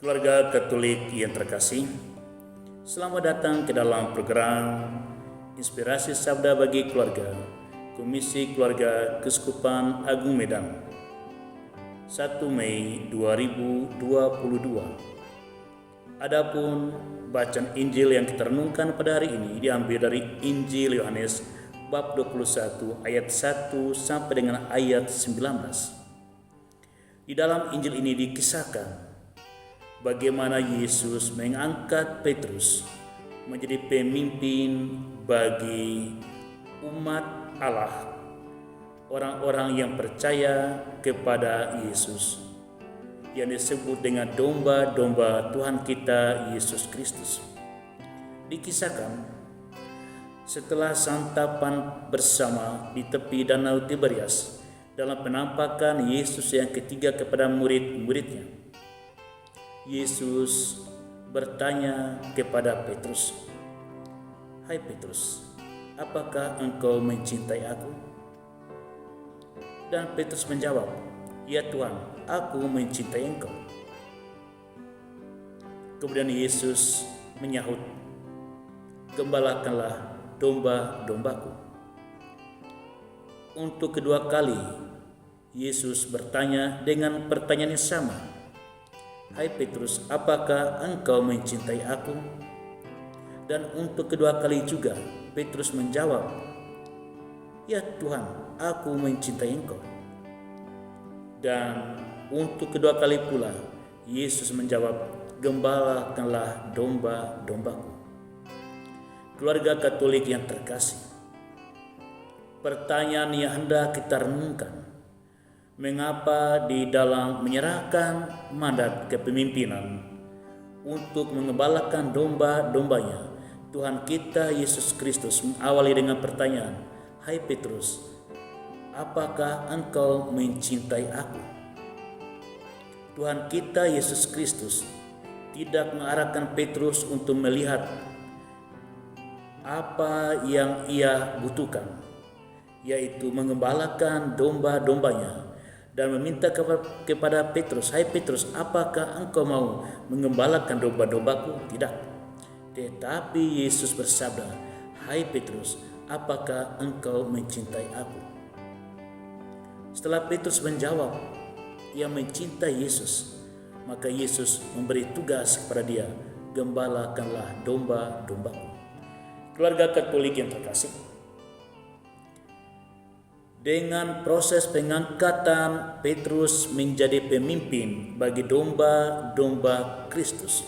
Keluarga Katolik yang terkasih, selamat datang ke dalam program Inspirasi Sabda bagi Keluarga, Komisi Keluarga Keuskupan Agung Medan, 1 Mei 2022. Adapun bacaan Injil yang kita renungkan pada hari ini diambil dari Injil Yohanes bab 21 ayat 1 sampai dengan ayat 19. Di dalam Injil ini dikisahkan bagaimana Yesus mengangkat Petrus menjadi pemimpin bagi umat Allah, orang-orang yang percaya kepada Yesus, yang disebut dengan domba-domba Tuhan kita Yesus Kristus. Dikisahkan setelah santapan bersama di tepi Danau Tiberias dalam penampakan Yesus yang ketiga kepada murid-muridnya, Yesus bertanya kepada Petrus, "Hai Petrus, apakah engkau mencintai aku?" Dan Petrus menjawab, "Ya Tuhan, aku mencintai engkau." Kemudian Yesus menyahut, "Gembalakanlah domba-dombaku." Untuk kedua kali Yesus bertanya dengan pertanyaan yang sama, "Hai Petrus, apakah engkau mencintai aku?" Dan untuk kedua kali juga Petrus menjawab, "Ya Tuhan, aku mencintai engkau." Dan untuk kedua kali pula Yesus menjawab, "Gembalakanlah domba-dombaku." Keluarga Katolik yang terkasih, pertanyaan yang hendak kita renungkan, mengapa di dalam menyerahkan mandat kepemimpinan untuk mengembalakan domba-dombanya, Tuhan kita Yesus Kristus mengawali dengan pertanyaan, "Hai Petrus, apakah engkau mencintai aku?" Tuhan kita Yesus Kristus tidak mengarahkan Petrus untuk melihat apa yang ia butuhkan, yaitu mengembalakan domba-dombanya, dan meminta kepada Petrus, "Hai Petrus, apakah engkau mau mengembalakan domba-dombaku?" Tidak. Tetapi Yesus bersabda, "Hai Petrus, apakah engkau mencintai aku?" Setelah Petrus menjawab, ia mencintai Yesus, maka Yesus memberi tugas kepada dia, "Gembalakanlah domba-dombaku." Keluarga Katolik yang terkasih, dengan proses pengangkatan Petrus menjadi pemimpin bagi domba-domba Kristus,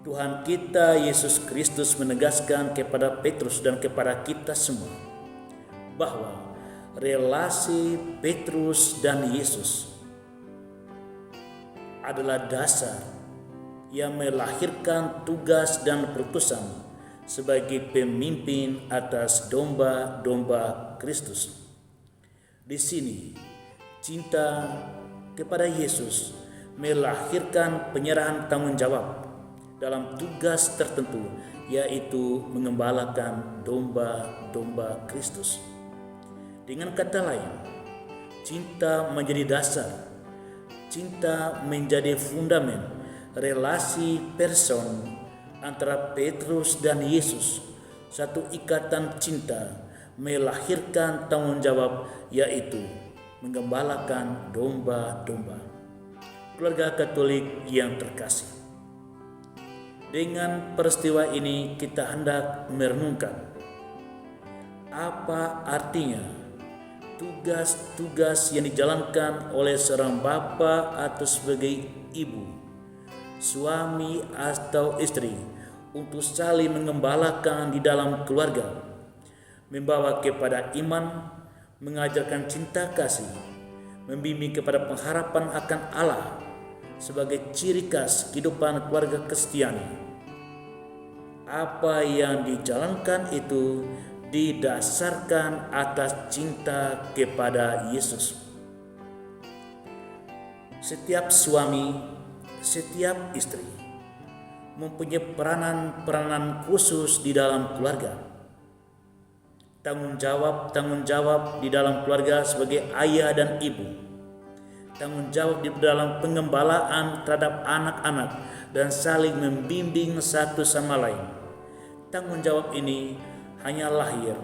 Tuhan kita Yesus Kristus menegaskan kepada Petrus dan kepada kita semua bahwa relasi Petrus dan Yesus adalah dasar yang melahirkan tugas dan perutusan sebagai pemimpin atas domba-domba Kristus. Di sini, cinta kepada Yesus melahirkan penyerahan tanggung jawab dalam tugas tertentu, yaitu mengembalakan domba-domba Kristus. Dengan kata lain, cinta menjadi dasar, cinta menjadi fundamen relasi person antara Petrus dan Yesus. Satu ikatan cinta melahirkan tanggung jawab, yaitu menggembalakan domba-domba. Keluarga Katolik yang terkasih, dengan peristiwa ini kita hendak merenungkan apa artinya tugas-tugas yang dijalankan oleh seorang bapa atau sebagai ibu, suami atau istri, untuk saling mengembalakan di dalam keluarga, membawa kepada iman, mengajarkan cinta kasih, membimbing kepada pengharapan akan Allah sebagai ciri khas kehidupan keluarga Kristiani. Apa yang dijalankan itu didasarkan atas cinta kepada Yesus. Setiap suami, setiap istri mempunyai peranan khusus di dalam keluarga. Tanggung jawab di dalam keluarga sebagai ayah dan ibu tanggung jawab di dalam pengembalaan terhadap anak-anak, dan saling membimbing satu sama lain. Tanggung jawab ini hanya lahir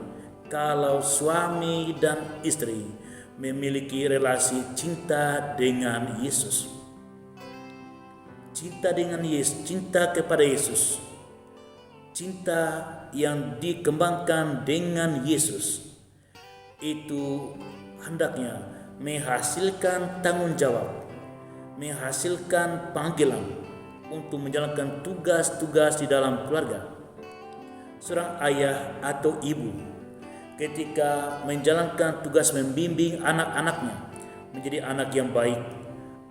kalau suami dan istri memiliki relasi cinta dengan Yesus. Cinta dengan Yesus, cinta kepada Yesus, cinta yang dikembangkan dengan Yesus itu hendaknya menghasilkan tanggung jawab, menghasilkan panggilan untuk menjalankan tugas-tugas di dalam keluarga. Seorang ayah atau ibu ketika menjalankan tugas membimbing anak-anaknya menjadi anak yang baik,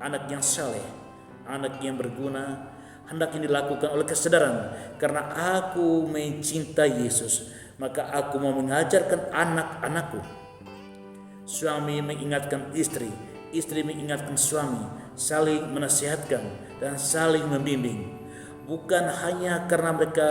anak yang saleh, anak yang berguna, hendaknya dilakukan oleh kesadaran, karena aku mencintai Yesus, maka aku mau mengajarkan anak-anakku. Suami mengingatkan istri, istri mengingatkan suami, saling menasihatkan dan saling membimbing. Bukan hanya karena mereka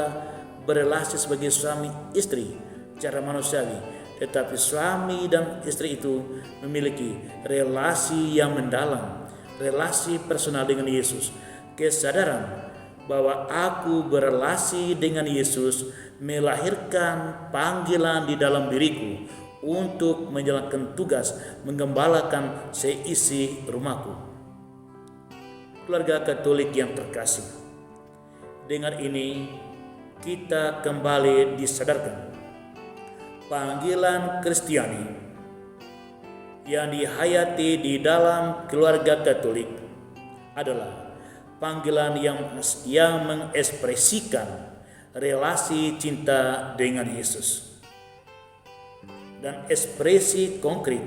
berelasi sebagai suami istri secara manusiawi, tetapi suami dan istri itu memiliki relasi yang mendalam, relasi personal dengan Yesus. Kesadaran bahwa aku berelasi dengan Yesus melahirkan panggilan di dalam diriku untuk menjalankan tugas menggembalakan seisi rumahku. Keluarga Katolik yang terkasih, dengan ini kita kembali disadarkan panggilan Kristiani yang dihayati di dalam keluarga Katolik adalah panggilan yang mengekspresikan relasi cinta dengan Yesus. Dan ekspresi konkret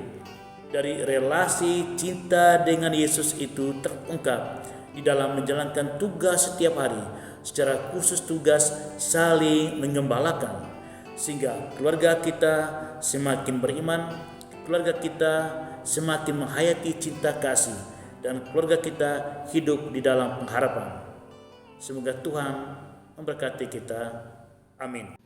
dari relasi cinta dengan Yesus itu terungkap di dalam menjalankan tugas setiap hari, secara khusus tugas saling menggembalakan, sehingga keluarga kita semakin beriman, keluarga kita semakin menghayati cinta kasih, dan keluarga kita hidup di dalam pengharapan. Semoga Tuhan memberkati kita. Amin.